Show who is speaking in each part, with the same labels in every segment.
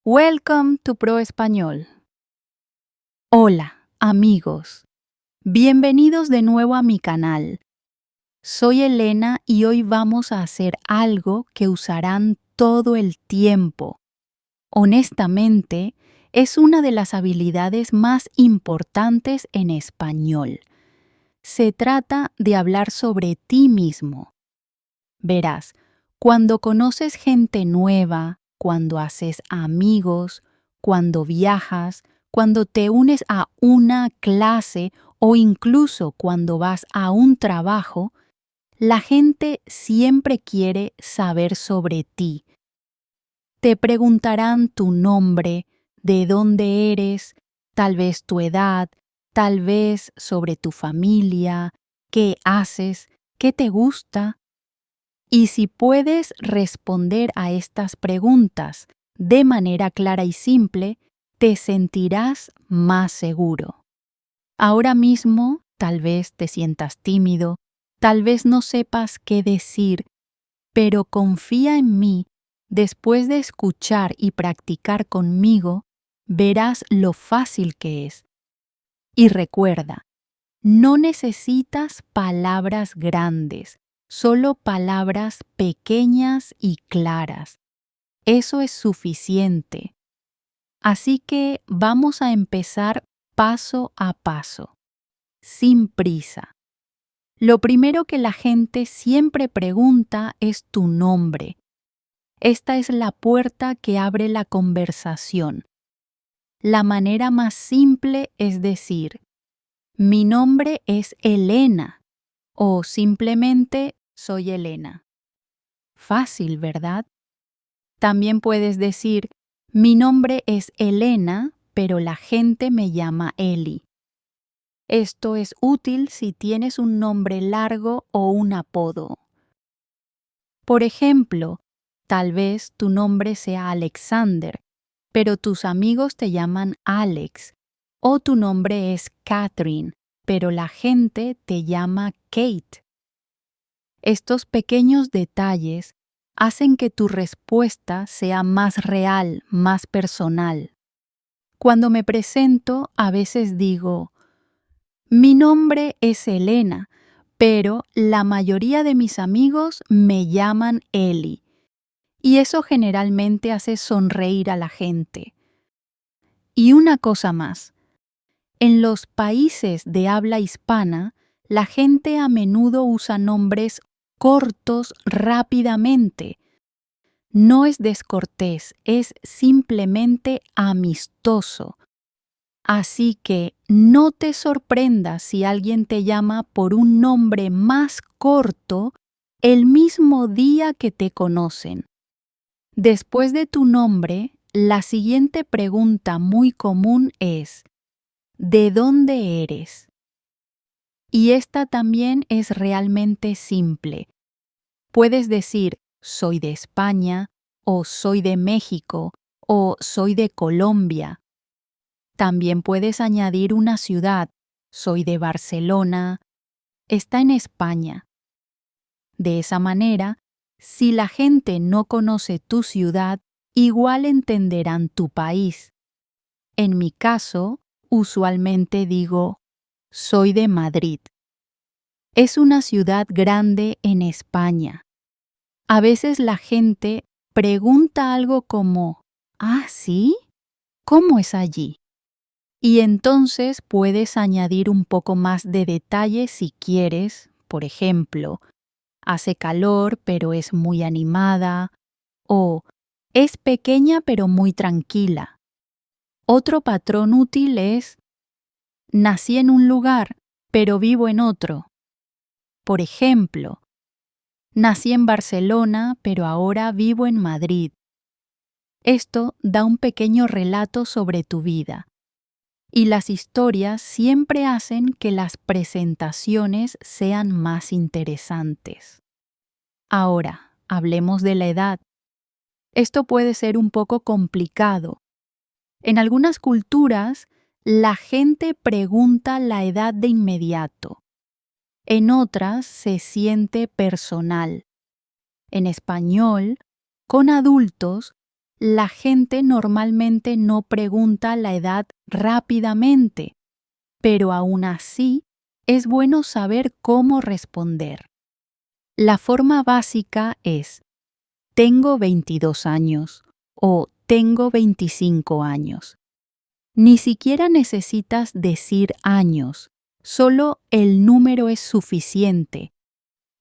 Speaker 1: Welcome to Pro Español. Hola, amigos. Bienvenidos de nuevo a mi canal. Soy Elena y hoy vamos a hacer algo que usarán todo el tiempo. Honestamente, es una de las habilidades más importantes en español. Se trata de hablar sobre ti mismo. Verás, cuando conoces gente nueva, cuando haces amigos, cuando viajas, cuando te unes a una clase o incluso cuando vas a un trabajo, la gente siempre quiere saber sobre ti. Te preguntarán tu nombre, de dónde eres, tal vez tu edad, tal vez sobre tu familia, qué haces, qué te gusta. Y si puedes responder a estas preguntas de manera clara y simple, te sentirás más seguro. Ahora mismo, tal vez te sientas tímido, tal vez no sepas qué decir, pero confía en mí. Después de escuchar y practicar conmigo, verás lo fácil que es. Y recuerda, no necesitas palabras grandes, solo palabras pequeñas y claras. Eso es suficiente. Así que vamos a empezar paso a paso, sin prisa. Lo primero que la gente siempre pregunta es tu nombre. Esta es la puerta que abre la conversación. La manera más simple es decir, mi nombre es Elena. O simplemente soy Elena. Fácil, ¿verdad? También puedes decir, mi nombre es Elena, pero la gente me llama Eli. Esto es útil si tienes un nombre largo o un apodo. Por ejemplo, tal vez tu nombre sea Alexander, pero tus amigos te llaman Alex, o tu nombre es Catherine, pero la gente te llama Kate. Estos pequeños detalles hacen que tu respuesta sea más real, más personal. Cuando me presento, a veces digo, mi nombre es Elena, pero la mayoría de mis amigos me llaman Eli. Y eso generalmente hace sonreír a la gente. Y una cosa más. En los países de habla hispana, la gente a menudo usa nombres cortos rápidamente. No es descortés, es simplemente amistoso. Así que no te sorprendas si alguien te llama por un nombre más corto el mismo día que te conocen. Después de tu nombre, la siguiente pregunta muy común es, ¿de dónde eres? Y esta también es realmente simple. Puedes decir, soy de España, o soy de México, o soy de Colombia. También puedes añadir una ciudad, soy de Barcelona, está en España. De esa manera, si la gente no conoce tu ciudad, igual entenderán tu país. En mi caso, usualmente digo, soy de Madrid. Es una ciudad grande en España. A veces la gente pregunta algo como, ¿ah, sí? ¿Cómo es allí? Y entonces puedes añadir un poco más de detalle si quieres, por ejemplo, hace calor pero es muy animada, o es pequeña pero muy tranquila. Otro patrón útil es, nací en un lugar pero vivo en otro. Por ejemplo, nací en Barcelona pero ahora vivo en Madrid. Esto da un pequeño relato sobre tu vida. Y las historias siempre hacen que las presentaciones sean más interesantes. Ahora, hablemos de la edad. Esto puede ser un poco complicado. En algunas culturas, la gente pregunta la edad de inmediato. En otras se siente personal. En español, con adultos, la gente normalmente no pregunta la edad rápidamente, pero aún así es bueno saber cómo responder. La forma básica es: tengo 22 años o tengo 25 años. Ni siquiera necesitas decir años, solo el número es suficiente.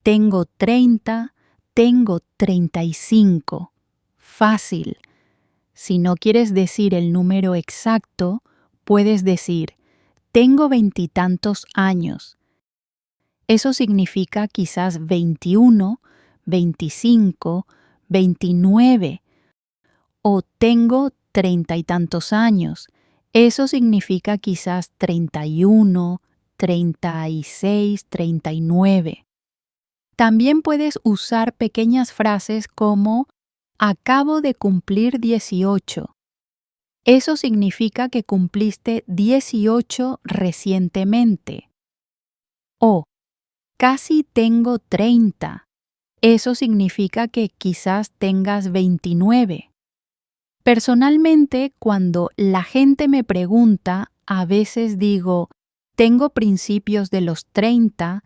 Speaker 1: Tengo 30, tengo 35. Fácil. Si no quieres decir el número exacto, puedes decir: tengo veintitantos años. Eso significa quizás 21, 25, 29. O tengo 30 y tantos años. Eso significa quizás 31, 36, 39. También puedes usar pequeñas frases como acabo de cumplir 18. Eso significa que cumpliste 18 recientemente. O casi tengo 30. Eso significa que quizás tengas 29. Personalmente, cuando la gente me pregunta, a veces digo, tengo principios de los 30,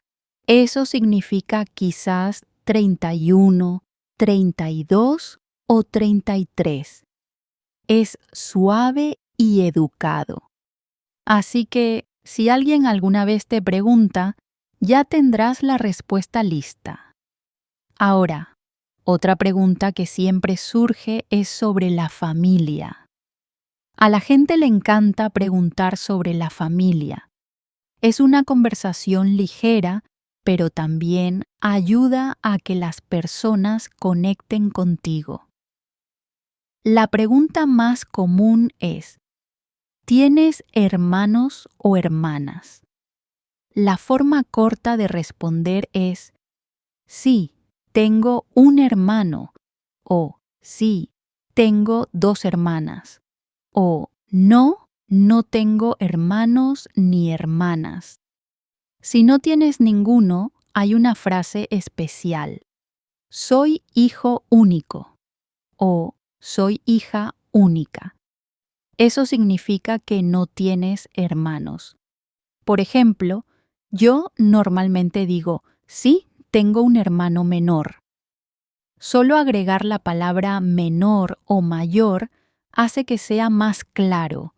Speaker 1: eso significa quizás 31, 32 o 33. Es suave y educado. Así que, si alguien alguna vez te pregunta, ya tendrás la respuesta lista. Ahora, otra pregunta que siempre surge es sobre la familia. A la gente le encanta preguntar sobre la familia. Es una conversación ligera, pero también ayuda a que las personas conecten contigo. La pregunta más común es: ¿tienes hermanos o hermanas? La forma corta de responder es: sí, tengo un hermano, o sí, tengo 2 hermanas, o no, no tengo hermanos ni hermanas. Si no tienes ninguno, hay una frase especial: soy hijo único o soy hija única. Eso significa que no tienes hermanos. Por ejemplo, yo normalmente digo, sí, tengo un hermano menor. Solo agregar la palabra menor o mayor hace que sea más claro.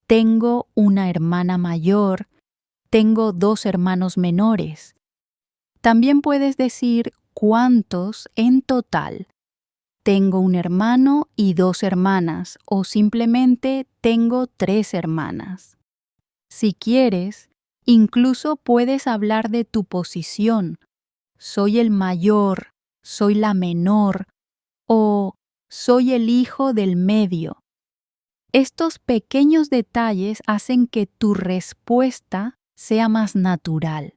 Speaker 1: Tengo una hermana mayor, tengo 2 hermanos menores. También puedes decir cuántos en total. Tengo un hermano y 2 hermanas, o simplemente tengo 3 hermanas. Si quieres, incluso puedes hablar de tu posición. Soy el mayor, soy la menor, o soy el hijo del medio. Estos pequeños detalles hacen que tu respuesta sea más natural.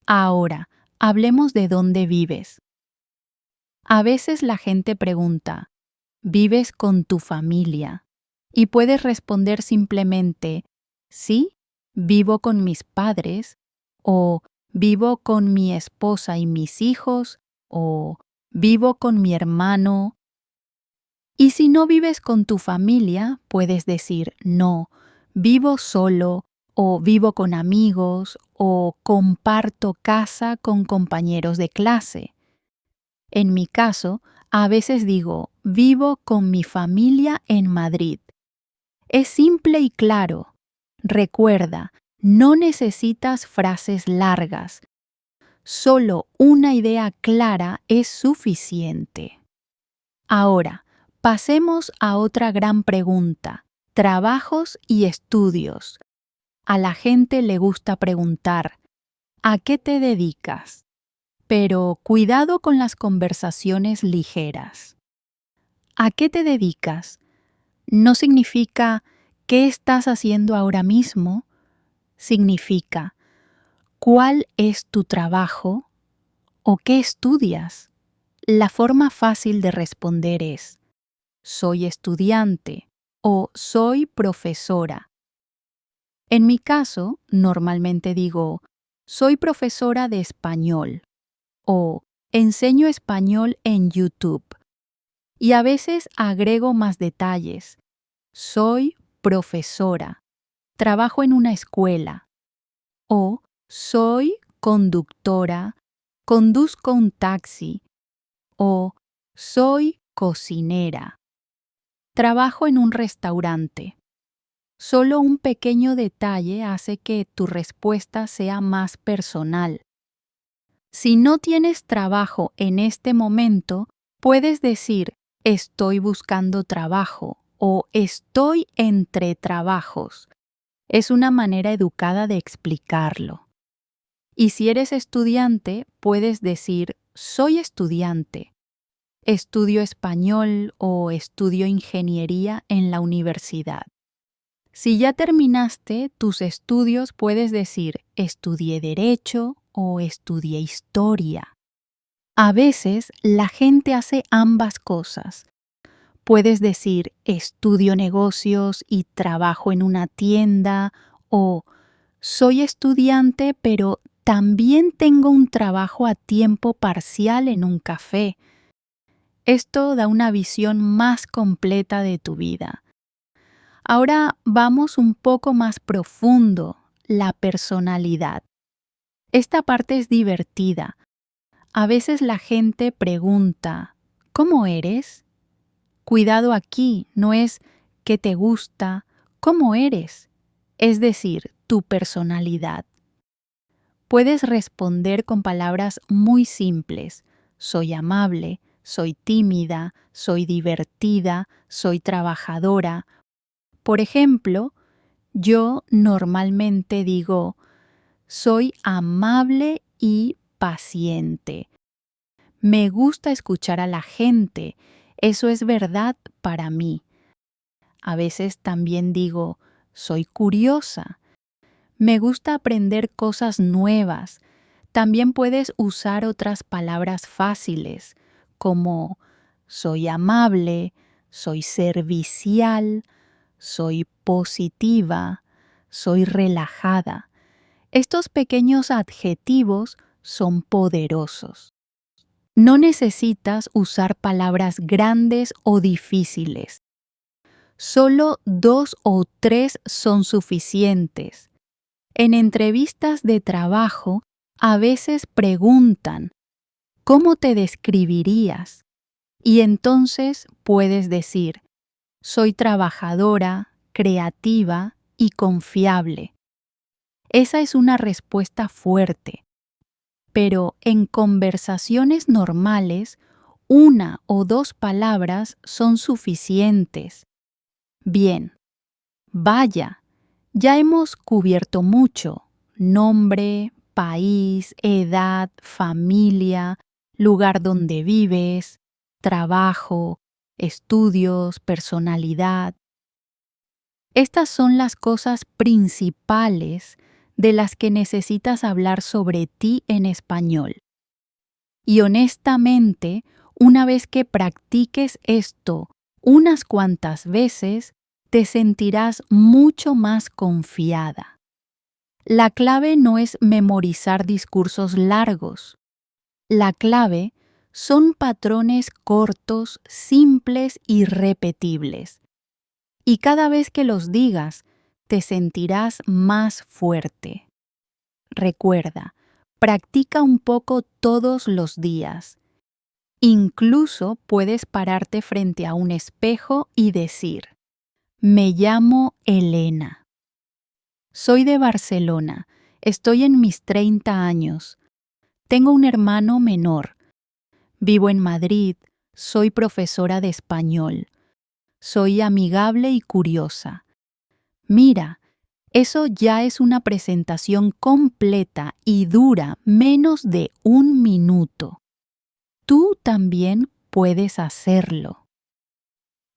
Speaker 1: Ahora, hablemos de dónde vives. A veces la gente pregunta, ¿vives con tu familia? Y puedes responder simplemente, sí, vivo con mis padres, o vivo con mi esposa y mis hijos, o vivo con mi hermano. Y si no vives con tu familia, puedes decir, no, vivo solo, o vivo con amigos, o comparto casa con compañeros de clase. En mi caso, a veces digo, vivo con mi familia en Madrid. Es simple y claro. Recuerda, no necesitas frases largas. Solo una idea clara es suficiente. Ahora, pasemos a otra gran pregunta: trabajos y estudios. A la gente le gusta preguntar, ¿a qué te dedicas? Pero cuidado con las conversaciones ligeras. ¿A qué te dedicas? No significa ¿qué estás haciendo ahora mismo? Significa ¿cuál es tu trabajo? ¿O qué estudias? La forma fácil de responder es soy estudiante o soy profesora. En mi caso, normalmente digo soy profesora de español o enseño español en YouTube. Y a veces agrego más detalles. Soy profesora, trabajo en una escuela. O soy conductora, conduzco un taxi. O soy cocinera, trabajo en un restaurante. Solo un pequeño detalle hace que tu respuesta sea más personal. Si no tienes trabajo en este momento, puedes decir estoy buscando trabajo o estoy entre trabajos. Es una manera educada de explicarlo. Y si eres estudiante, puedes decir soy estudiante, estudio español o estudio ingeniería en la universidad. Si ya terminaste tus estudios, puedes decir estudié derecho o estudié historia. A veces la gente hace ambas cosas. Puedes decir estudio negocios y trabajo en una tienda o soy estudiante pero también tengo un trabajo a tiempo parcial en un café. Esto da una visión más completa de tu vida. Ahora vamos un poco más profundo, la personalidad. Esta parte es divertida. A veces la gente pregunta, ¿cómo eres? Cuidado aquí, no es ¿qué te gusta? ¿Cómo eres? Es decir, tu personalidad. Puedes responder con palabras muy simples. Soy amable, soy tímida, soy divertida, soy trabajadora. Por ejemplo, yo normalmente digo, soy amable y paciente. Me gusta escuchar a la gente. Eso es verdad para mí. A veces también digo, soy curiosa. Me gusta aprender cosas nuevas. También puedes usar otras palabras fáciles, como soy amable, soy servicial, soy positiva, soy relajada. Estos pequeños adjetivos son poderosos. No necesitas usar palabras grandes o difíciles. Solo 2 o 3 son suficientes. En entrevistas de trabajo, a veces preguntan, ¿cómo te describirías? Y entonces puedes decir, soy trabajadora, creativa y confiable. Esa es una respuesta fuerte. Pero en conversaciones normales, 1 o 2 palabras son suficientes. Bien, vaya, ya hemos cubierto mucho: nombre, país, edad, familia, lugar donde vives, trabajo, estudios, personalidad. Estas son las cosas principales de las que necesitas hablar sobre ti en español. Y honestamente, una vez que practiques esto unas cuantas veces, te sentirás mucho más confiada. La clave no es memorizar discursos largos. La clave son patrones cortos, simples y repetibles. Y cada vez que los digas, te sentirás más fuerte. Recuerda, practica un poco todos los días. Incluso puedes pararte frente a un espejo y decir, me llamo Elena. Soy de Barcelona. Estoy en mis 30 años. Tengo un hermano menor. Vivo en Madrid. Soy profesora de español. Soy amigable y curiosa. Mira, eso ya es una presentación completa y dura menos de 1 minuto. Tú también puedes hacerlo.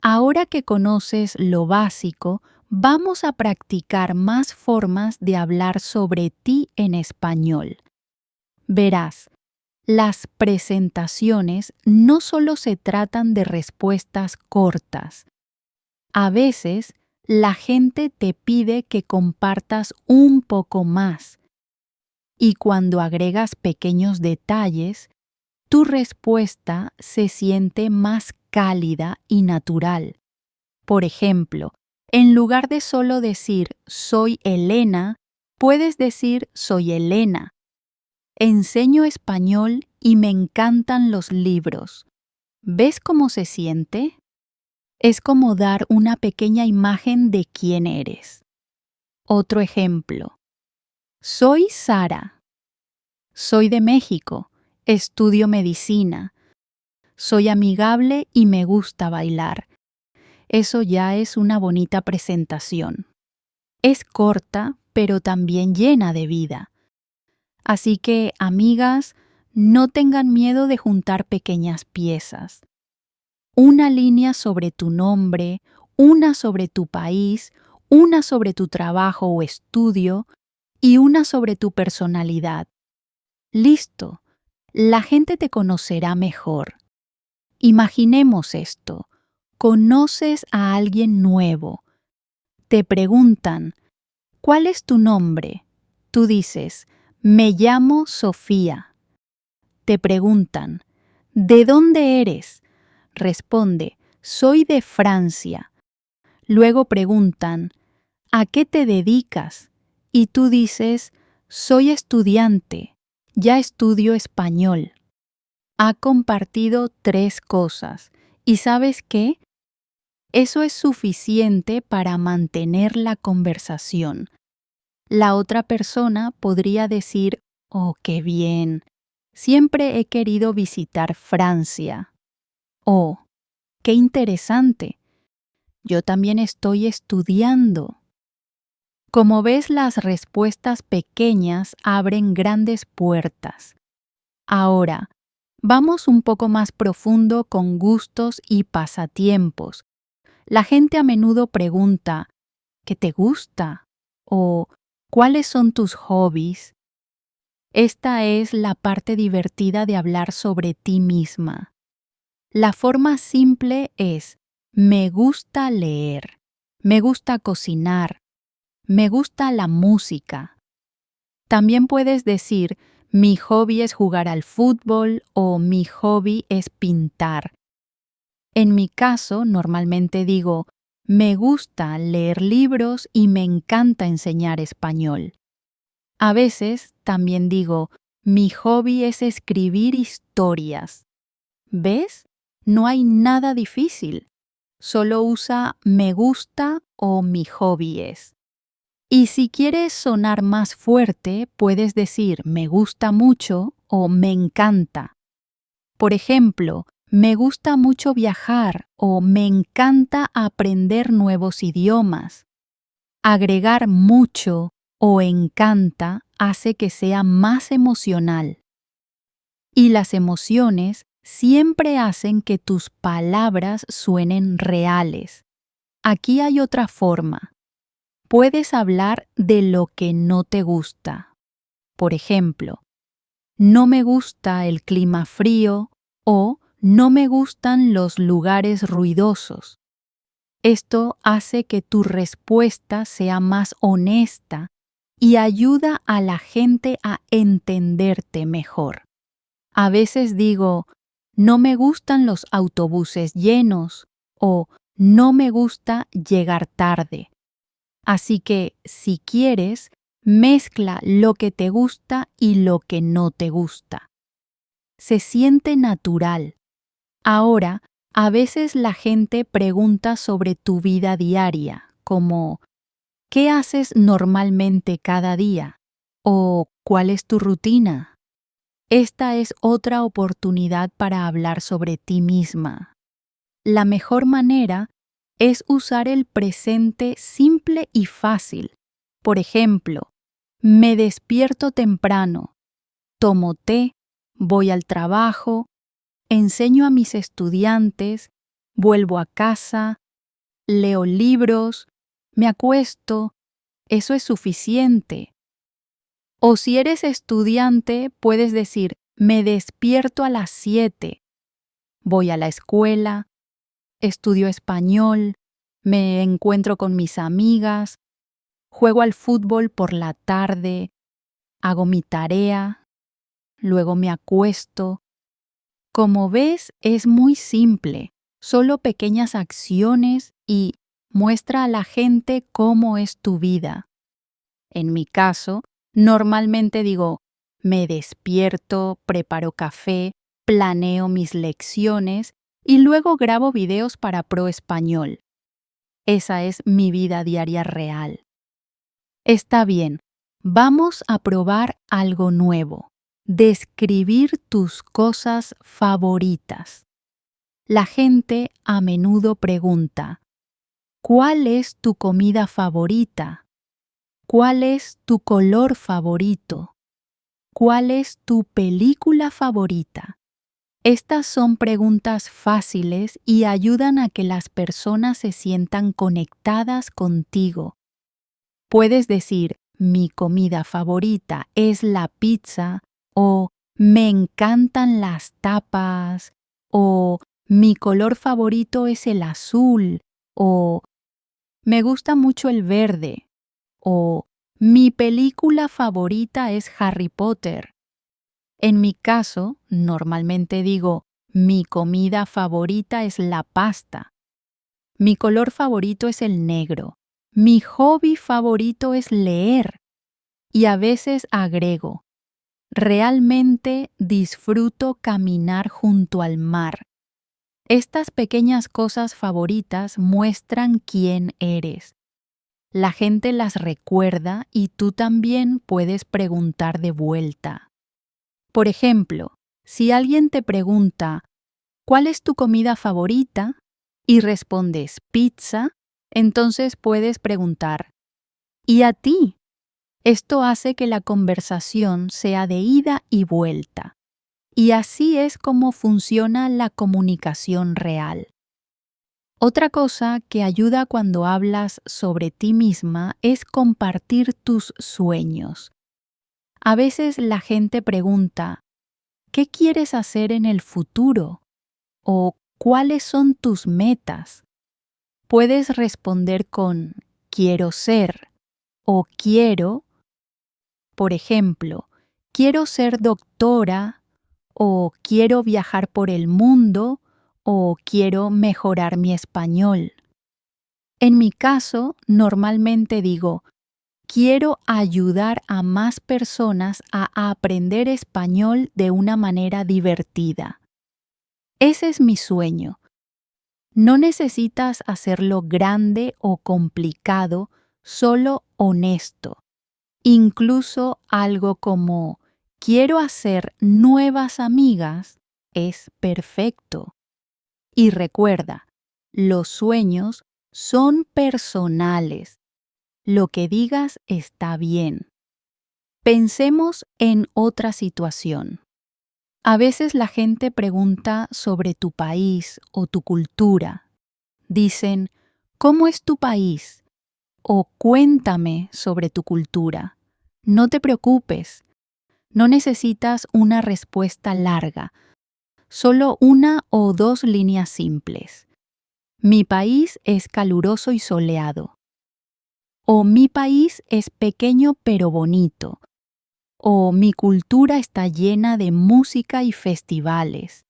Speaker 1: Ahora que conoces lo básico, vamos a practicar más formas de hablar sobre ti en español. Verás, las presentaciones no solo se tratan de respuestas cortas. A veces, la gente te pide que compartas un poco más. Y cuando agregas pequeños detalles, tu respuesta se siente más cálida y natural. Por ejemplo, en lugar de solo decir soy Elena, puedes decir soy Elena. Enseño español y me encantan los libros. ¿Ves cómo se siente? Es como dar una pequeña imagen de quién eres. Otro ejemplo. Soy Sara. Soy de México. Estudio medicina. Soy amigable y me gusta bailar. Eso ya es una bonita presentación. Es corta, pero también llena de vida. Así que, amigas, no tengan miedo de juntar pequeñas piezas. Una línea sobre tu nombre, una sobre tu país, una sobre tu trabajo o estudio y una sobre tu personalidad. Listo, la gente te conocerá mejor. Imaginemos esto. Conoces a alguien nuevo. Te preguntan, ¿cuál es tu nombre? Tú dices, me llamo Sofía. Te preguntan, ¿de dónde eres? Responde, soy de Francia. Luego preguntan, ¿a qué te dedicas? Y tú dices, soy estudiante, ya estudio español. Ha compartido 3 cosas. ¿Y sabes qué? Eso es suficiente para mantener la conversación. La otra persona podría decir, oh, qué bien, siempre he querido visitar Francia. Oh, qué interesante. Yo también estoy estudiando. Como ves, las respuestas pequeñas abren grandes puertas. Ahora, vamos un poco más profundo con gustos y pasatiempos. La gente a menudo pregunta, ¿qué te gusta? O ¿cuáles son tus hobbies? Esta es la parte divertida de hablar sobre ti misma. La forma simple es, me gusta leer, me gusta cocinar, me gusta la música. También puedes decir, mi hobby es jugar al fútbol o mi hobby es pintar. En mi caso, normalmente digo, me gusta leer libros y me encanta enseñar español. A veces también digo, mi hobby es escribir historias. ¿Ves? No hay nada difícil. Solo usa me gusta o mi hobby es. Y si quieres sonar más fuerte, puedes decir me gusta mucho o me encanta. Por ejemplo, me gusta mucho viajar o me encanta aprender nuevos idiomas. Agregar mucho o encanta hace que sea más emocional. Y las emociones siempre hacen que tus palabras suenen reales. Aquí hay otra forma. Puedes hablar de lo que no te gusta. Por ejemplo, no me gusta el clima frío o no me gustan los lugares ruidosos. Esto hace que tu respuesta sea más honesta y ayuda a la gente a entenderte mejor. A veces digo, no me gustan los autobuses llenos o no me gusta llegar tarde. Así que, si quieres, mezcla lo que te gusta y lo que no te gusta. Se siente natural. Ahora, a veces la gente pregunta sobre tu vida diaria, como ¿qué haces normalmente cada día? ¿O cuál es tu rutina? Esta es otra oportunidad para hablar sobre ti misma. La mejor manera es usar el presente simple y fácil. Por ejemplo, me despierto temprano, tomo té, voy al trabajo, enseño a mis estudiantes, vuelvo a casa, leo libros, me acuesto. Eso es suficiente. O si eres estudiante, puedes decir, me despierto a las 7, voy a la escuela, estudio español, me encuentro con mis amigas, juego al fútbol por la tarde, hago mi tarea, luego me acuesto. Como ves, es muy simple. solo pequeñas acciones y muestra a la gente cómo es tu vida. En mi caso, normalmente digo, me despierto, preparo café, planeo mis lecciones y luego grabo videos para Pro Español. Esa es mi vida diaria real. Está bien, vamos a probar algo nuevo. Describir tus cosas favoritas. La gente a menudo pregunta, ¿cuál es tu comida favorita? ¿Cuál es tu color favorito? ¿Cuál es tu película favorita? Estas son preguntas fáciles y ayudan a que las personas se sientan conectadas contigo. Puedes decir, mi comida favorita es la pizza, o me encantan las tapas, o mi color favorito es el azul, o me gusta mucho el verde, o mi película favorita es Harry Potter. En mi caso, normalmente digo, mi comida favorita es la pasta. Mi color favorito es el negro. Mi hobby favorito es leer. Y a veces agrego, realmente disfruto caminar junto al mar. Estas pequeñas cosas favoritas muestran quién eres. La gente las recuerda y tú también puedes preguntar de vuelta. Por ejemplo, si alguien te pregunta, ¿cuál es tu comida favorita? Y respondes pizza, entonces puedes preguntar, ¿y a ti? Esto hace que la conversación sea de ida y vuelta. Y así es como funciona la comunicación real. Otra cosa que ayuda cuando hablas sobre ti misma es compartir tus sueños. A veces la gente pregunta, ¿qué quieres hacer en el futuro? ¿O cuáles son tus metas? Puedes responder con quiero ser o quiero. Por ejemplo, quiero ser doctora o quiero viajar por el mundo o quiero mejorar mi español. En mi caso, normalmente digo, quiero ayudar a más personas a aprender español de una manera divertida. Ese es mi sueño. No necesitas hacerlo grande o complicado, solo honesto. Incluso algo como quiero hacer nuevas amigas es perfecto. Y recuerda, los sueños son personales. Lo que digas está bien. Pensemos en otra situación. A veces la gente pregunta sobre tu país o tu cultura. Dicen, ¿cómo es tu país? O cuéntame sobre tu cultura. No te preocupes. No necesitas una respuesta larga. Solo una o dos líneas simples. Mi país es caluroso y soleado. O mi país es pequeño pero bonito. O mi cultura está llena de música y festivales.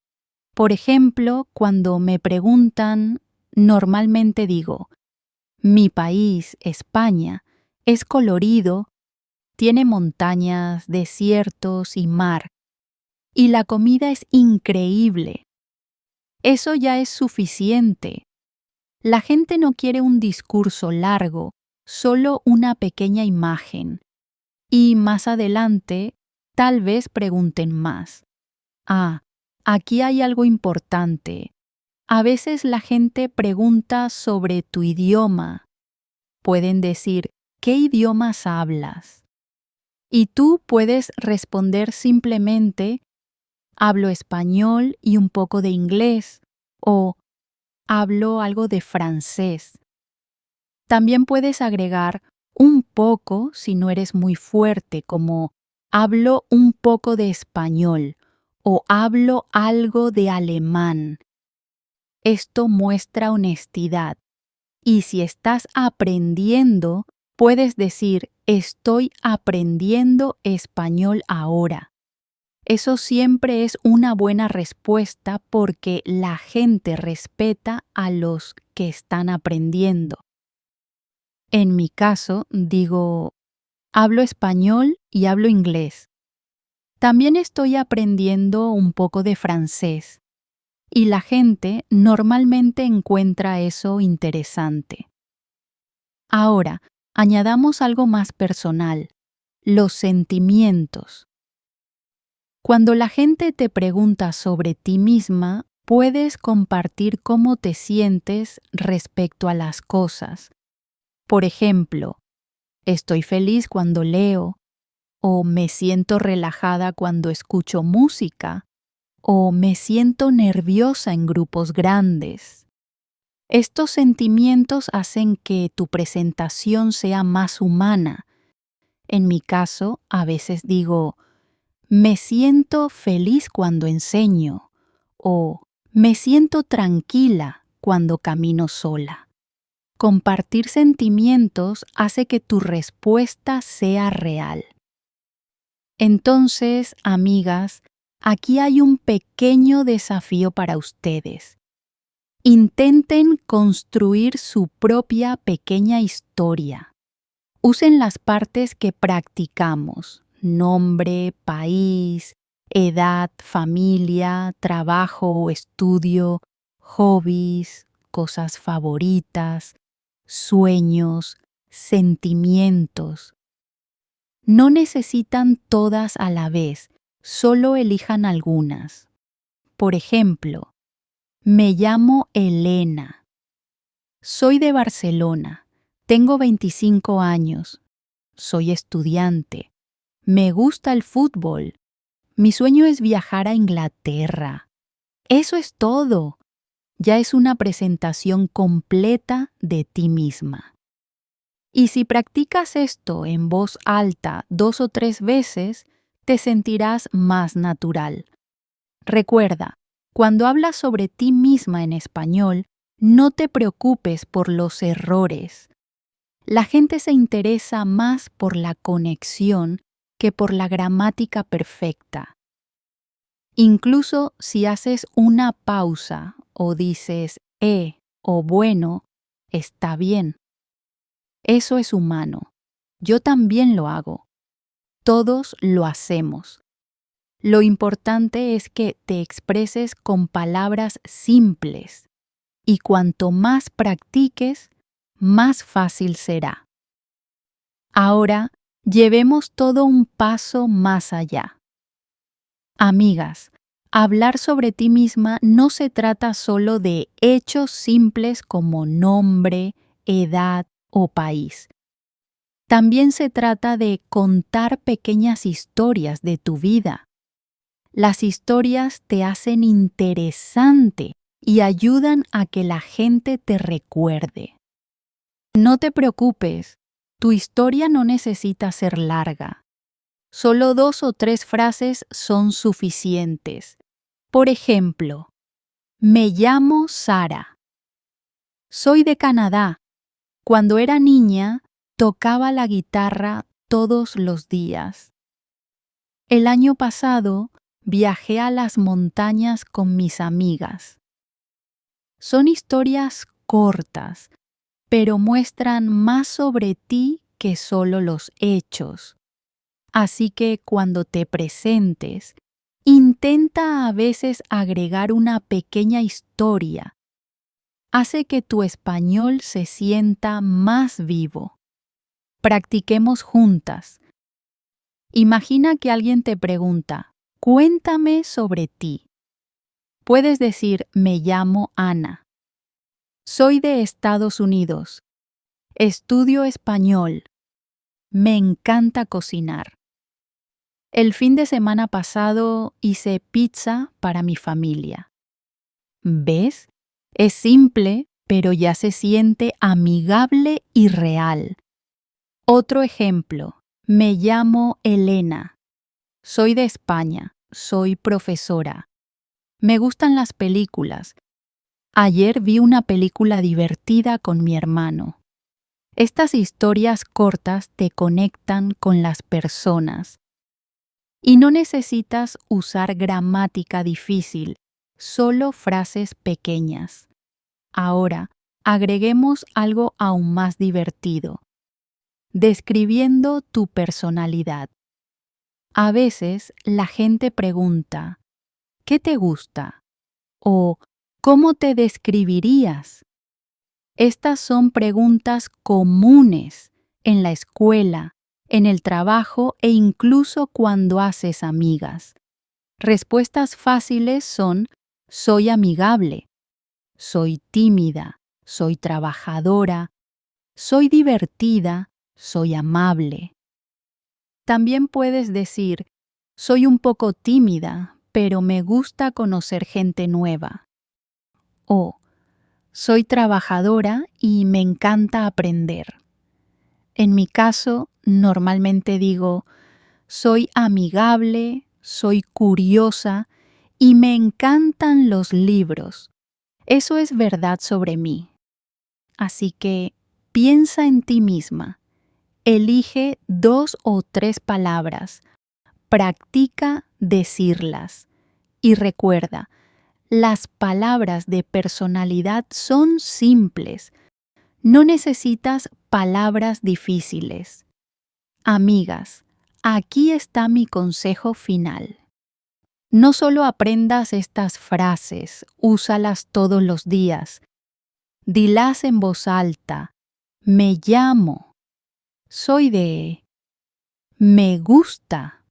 Speaker 1: Por ejemplo, cuando me preguntan, normalmente digo, mi país, España, es colorido, tiene montañas, desiertos y mar, y la comida es increíble. Eso ya es suficiente. La gente no quiere un discurso largo, solo una pequeña imagen. Y más adelante, tal vez pregunten más. Ah, aquí hay algo importante. A veces la gente pregunta sobre tu idioma. Pueden decir, ¿qué idiomas hablas? Y tú puedes responder simplemente, hablo español y un poco de inglés, o hablo algo de francés. También puedes agregar un poco si no eres muy fuerte, como hablo un poco de español o hablo algo de alemán. Esto muestra honestidad. Y si estás aprendiendo, puedes decir estoy aprendiendo español ahora. Eso siempre es una buena respuesta porque la gente respeta a los que están aprendiendo. En mi caso, digo, hablo español y hablo inglés. También estoy aprendiendo un poco de francés. Y la gente normalmente encuentra eso interesante. Ahora, añadamos algo más personal, los sentimientos. Cuando la gente te pregunta sobre ti misma, puedes compartir cómo te sientes respecto a las cosas. Por ejemplo, estoy feliz cuando leo, o me siento relajada cuando escucho música, o me siento nerviosa en grupos grandes. Estos sentimientos hacen que tu presentación sea más humana. En mi caso, a veces digo, me siento feliz cuando enseño o me siento tranquila cuando camino sola. Compartir sentimientos hace que tu respuesta sea real. Entonces, amigas, aquí hay un pequeño desafío para ustedes. Intenten construir su propia pequeña historia. Usen las partes que practicamos: nombre, país, edad, familia, trabajo o estudio, hobbies, cosas favoritas, sueños, sentimientos. No necesitan todas a la vez, solo elijan algunas. Por ejemplo, me llamo Elena. Soy de Barcelona. Tengo 25 años. Soy estudiante. Me gusta el fútbol. Mi sueño es viajar a Inglaterra. Eso es todo. Ya es una presentación completa de ti misma. Y si practicas esto en voz alta 2 o 3 veces, te sentirás más natural. Recuerda, cuando hablas sobre ti misma en español, no te preocupes por los errores. La gente se interesa más por la conexión que por la gramática perfecta. Incluso si haces una pausa o dices o bueno, está bien. Eso es humano. Yo también lo hago. Todos lo hacemos. Lo importante es que te expreses con palabras simples y cuanto más practiques, más fácil será. Ahora, llevemos todo un paso más allá. Amigas, hablar sobre ti misma no se trata solo de hechos simples como nombre, edad o país. También se trata de contar pequeñas historias de tu vida. Las historias te hacen interesante y ayudan a que la gente te recuerde. No te preocupes, tu historia no necesita ser larga. Solo 2 o 3 frases son suficientes. Por ejemplo, me llamo Sara. Soy de Canadá. Cuando era niña, tocaba la guitarra todos los días. El año pasado, viajé a las montañas con mis amigas. Son historias cortas, pero muestran más sobre ti que solo los hechos. Así que cuando te presentes, intenta a veces agregar una pequeña historia. Hace que tu español se sienta más vivo. Practiquemos juntas. Imagina que alguien te pregunta, cuéntame sobre ti. Puedes decir, me llamo Ana. Soy de Estados Unidos. Estudio español. Me encanta cocinar. El fin de semana pasado hice pizza para mi familia. ¿Ves? Es simple, pero ya se siente amigable y real. Otro ejemplo. Me llamo Elena. Soy de España. Soy profesora. Me gustan las películas. Ayer vi una película divertida con mi hermano. Estas historias cortas te conectan con las personas. Y no necesitas usar gramática difícil, solo frases pequeñas. Ahora, agreguemos algo aún más divertido, describiendo tu personalidad. A veces la gente pregunta, ¿qué te gusta? O ¿cómo te describirías? Estas son preguntas comunes en la escuela, en el trabajo e incluso cuando haces amigas. Respuestas fáciles son: soy amigable, soy tímida, soy trabajadora, soy divertida, soy amable. También puedes decir: soy un poco tímida, pero me gusta conocer gente nueva. O soy trabajadora y me encanta aprender. En mi caso, normalmente digo: soy amigable, soy curiosa y me encantan los libros. Eso es verdad sobre mí. Así que piensa en ti misma. Elige 2 o 3 palabras. Practica decirlas. Y recuerda, las palabras de personalidad son simples. No necesitas palabras difíciles. Amigas, aquí está mi consejo final. No solo aprendas estas frases, úsalas todos los días. Dilas en voz alta. Me llamo. Soy de. Me gusta.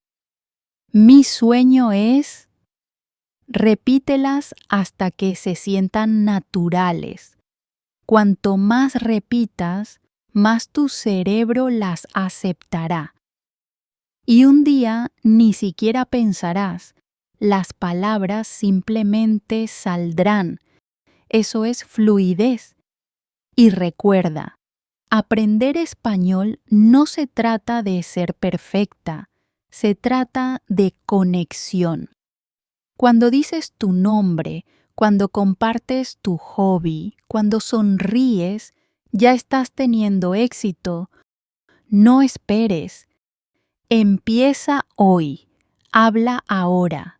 Speaker 1: Mi sueño es. Repítelas hasta que se sientan naturales. Cuanto más repitas, más tu cerebro las aceptará. Y un día ni siquiera pensarás, las palabras simplemente saldrán. Eso es fluidez. Y recuerda, aprender español no se trata de ser perfecta, se trata de conexión. Cuando dices tu nombre, cuando compartes tu hobby, cuando sonríes, ya estás teniendo éxito. No esperes. Empieza hoy. Habla ahora.